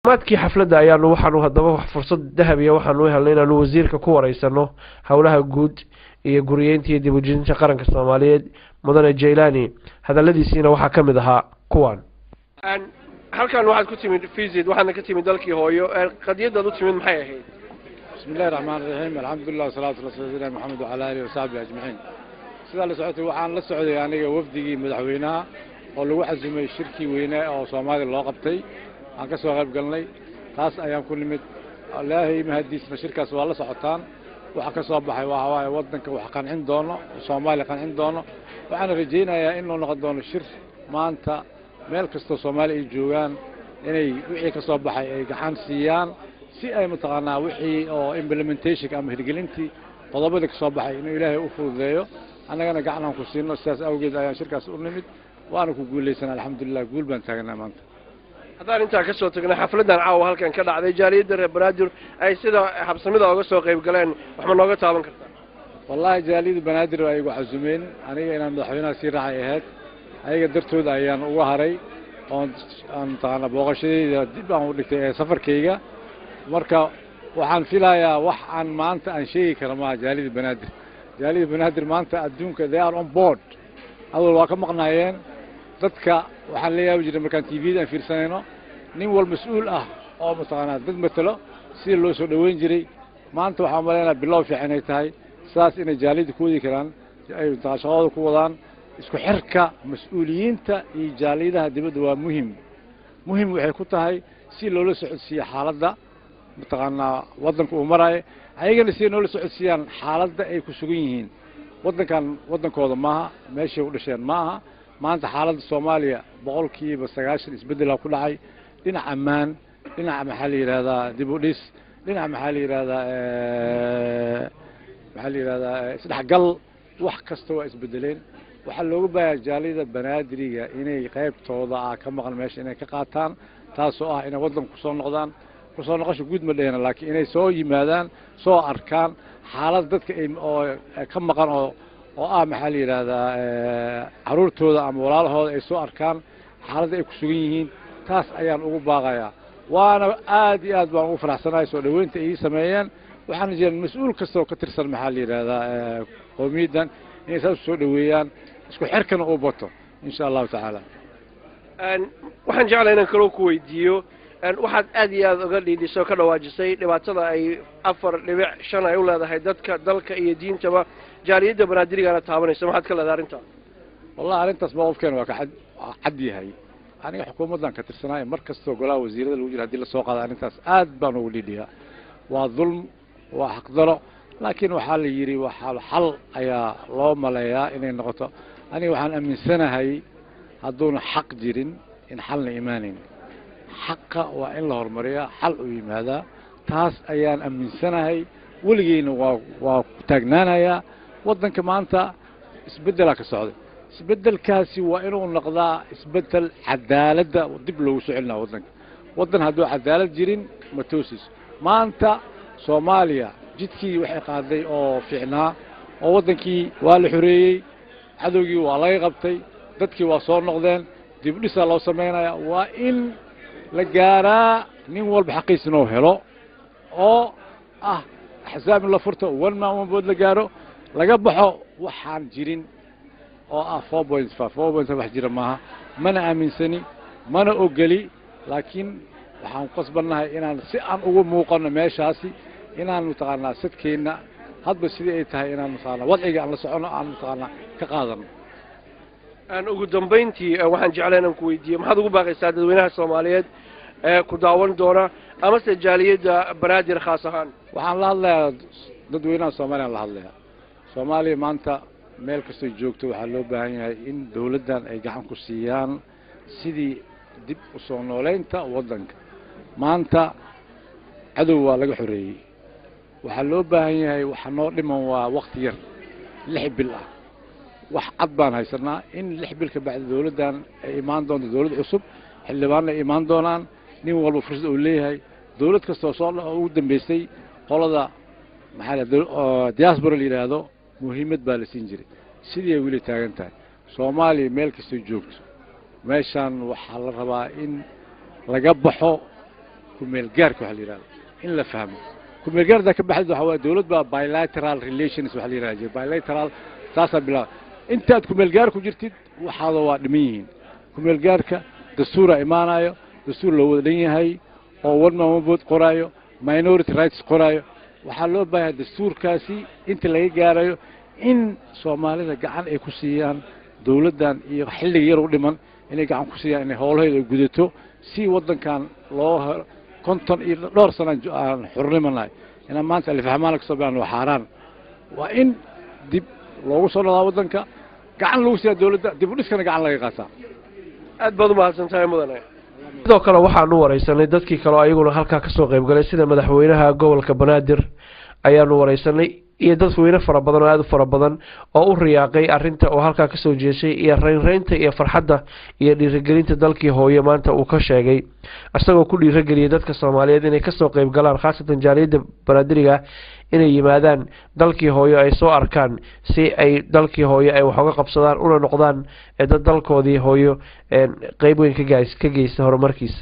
maadkii xafladda ayaanu waxaanu haddaba fursad dahabiya waxaanu helnay inaanu wasiirka ku wareysano howlaha guud iyo guriyeynta iyo dib u dejinta qaranka Soomaaliyeed mudane Jailani hadaladiisina waxa kamid ahaa kuwan halkan waxaad ku timid visit waxaana ka timid dalkii hooyo qadiyadda u timid maxay ahayd bismillaahir rahmaanir rahiim alxamdulillah salaatu rasuulillah muhammad wa ala alihi wa sahbihi ajma'in sida la socotay waxaan la socday aniga wafdigii madaxweynaha oo lagu xasimay shirkii weynaha oo Soomaaliya loo qabtay aan ka soo qayb galnay taas ayaan ku nimid ilaahay mahadiisna shirkaas waa la socotaan waxa ka soo baxay waa wadanka wax qancin doono Soomaaliya qancin doono waxaan rajaynayaa inuu noqon doono shir maanta meel kasta Soomaaliya ay joogaan inay wixii ka soo baxay ay gacan siiyaan si ay mataqaanaa wixii oo implementation ama hirgelintii qodobada ka soo baxay inuu ilaahay u fududeeyo annagana gacan aan ku siino sidaas awgeed ayaan shirkaas u nimid waana ku guuleysanaa alxamdulillah guul baan taagnaa maanta haddaan intaa ka soo tagnay xafladan caawa halkan ka dhacday jaaliyadda reer Banaadir ay sida habsamida uga soo qayb galeen wax ma nooga taaban kartaa wallahi jaaliyadda Banaadir ay ugu xasumeen aniga inaan madaxweynaha si raacay ahayd ayaga dartood ayaan uga haray aan taana booqashadayda dib aan u dhigtay safarkayga marka waxaan filayaa wax aan maanta aan sheegi karo ma jaaliyadda Banaadir maanta adduunka they are on board awal waa ka maqnaayeen dadka waxaan leeyahay jiray markaan TV-da aan fiirsanayno nin wal mas'uul ah oo mataqaanaa dad matalo si loo soo dhaweyn jiray maanta waxaan maleynaa bilow fiican ay tahay saas inay jaaliyadda ku wadi karaan ay shaqadooda ku wadaan isku xirka mas'uuliyiinta iyo jaaliyadaha dibadda waa muhiim waxay ku tahay si loola socodsiiyo xaaladda mataqaanaa wadanka uu marayo ayagana si loola socodsiiyaan xaaladda ay ku sugan yihiin wadankooda maaha meeshay u dhasheen maaha maanta xaaladda Soomaaliya boqolkiiba 90 isbedel ku dhacay dhinaca ammaan dhinaca maxaa la yiraahdaa dib u dhis dhinaca maxaa la yiraahdaa isdhexgal wax kasta waa isbedeleen waxa looga baahan jaaliyadda Banaadiriga inay qaybtooda ka maqan meesha inay ka qaataan taasoo ah inay wadanka ku soo noqdaan kusoo noqosho guud ma dheena laakiin inay soo yimaadaan soo arkaan xaalad dadka oo ka maqan oo maxaa la yiraahdaa caruurtooda ama walaalahooda ay soo arkaan xaaladda ay ku sugan yihiin taas ayaan ugu baaqayaa waana aad iyo aad baan ugu faraxsanahay soo dhaweynta ay sameeyeen waxaan jeedaa mas'uul kasta oo ka tirsan maxaa la yiraahdaa qowmiyadan inay soo dhaweeyaan isku xirkana u bato insha Allah ta'ala waxaan jeclahay inaan kala ku weydiiyo waxaad aad iyo aad uga dhiidhiso ka dhawaajisay dhibaatada ay 4.5 ay u leedahay dadka dalka iyo diintaba jaaliyadda Banaadiriga taabanaysa maxaad ka leedahay arinta wallahi arintaas mowqifkeena waa ka cad yahay aniga xukuumaddan ka tirsanaay markasta golaha wasiirada lagu jira hadii la soo qaado arintaas aad baan ugu dhiidhiyaa waa dulm waa xaq daro laakiin waxa la yiri waxa xal ayaa loo maleeyaa inay noqoto aniga waxaan aaminsanahay hadduu xaq jirin in xalna iimaanin حق وإن له المريا حل ويماذا تاس أيان أمن سنة ولقينا وتجنانا يا وضن كمان أنت اسبدلك السعودي اسبدل كاسي وإنه النقضاء اسبدل عدالة ودبلو وسعلنا وضن هدو عدالة جيرين متوسس ما أنت صوماليا جدكي وحي قاضي أو فعنا أو وضنكي والحرية عدوكي والله غبتي ضدكي وصور نقدين دبلو الله سمينا وإن لجارا نيوال بحقيس إنه هلا أو حساب الله فرته والما هو بود لجارو لجبحه وحان جيرين أو 4.5 بحجر معها ما أنا أمين سني ما أنا أقلي لكن وحان قصبنا إن أنا سأن أقول موقعنا ماشاسي إن أنا متقارنا ستكينا هاد بس إيه تها إن أنا متقارنا وضعي على صعنا أنا متقارنا كقادم أنا ugu dambeyntii waxaan jeclahay inaan ku weydiiyo maxaad ugu baaqaysaa dadweynaha Soomaaliyeed ku daawan doona ama jaaliyadda Banaadir khaas ahaan waxaan la hadlayaa dadweynaha Soomaaliya la hadlayaa Soomaaliya maanta meel kasta joogto waxa loo baahan yahay in dawladdan ay gacan ku siiyaan sidii dib u soo nooleynta wadanka maanta cadow waa laga xoreeyay waxa loo baahan yahay waxa noo dhiman waa waqti yar 6 bil ah wax cad baan haysanaa in 6 bil ka bacdi dawladdan ay imaan doonto dawlad cusub xildhibaan ay imaan doonaan nin walba fursad uu leeyahay dawlad kasta oo soo ugu dambeysay qolada maxaa diaspora la yiraahdo muhiimad baa la siin jiray sidii ay wili taagan tahay Soomaaliya meel kasta joogto meeshan waxa la rabaa in laga baxo kumeel gaarka waxa la yiraahdo in la fahmo kumeel gaarda ka baxdo waxa waa dawlad baa bilateral relations waxa la yiraahdo bilateral taasa bilaa intaad kumeel gaar ku jirtid waxaad waa dhiman kumeel gaarka dastuura imaanayo dastuur loo wada yahay oo wadna vote qoraayo minority rights qoraayo waxa loo baahay dastuurkaasi inta laga gaarayo in Soomaalida gacan ay ku siiyaan dawladdan iyo xilliga yar u dhiman inay gacan ku siiyaan inay howlaheeda gudato si wadankan loo konton iyo dhowr sano aan xornimanahay ina maanta la fahmaan ka sabaan waa xaraan waa in dib loogu soo noqdo wadanka gacan lagu siiyo dawladda dib u dhiskana gacan laga qaataa aad baad u mahadsantahay mudane sidoo kale waxaanu wareysanay dadkii kale ayaguna halka ka soo qayb galay sida madaxweynaha gobolka Banaadir ayaanu wareysanay iyo dadweyne fara badan oo aad u fara badan oo u riyaaqay arinta oo halka ka soo jeeshay iyo reynta iyo farxadda iyo dhiirigelinta dalkii hooyo maanta uu ka sheegay asagoo ku dhiirigeliyay dadka Soomaaliyeed inay ka soo qayb galaan khaasatan jaaliyada Banaadiriga inay yimaadaan dalkii hooyo ay soo arkaan si ay dalkii hooyo ay wax uga qabsadaan una noqdaan dad dalkoodii hooyo qayb weyn ka geysta horumarkiisa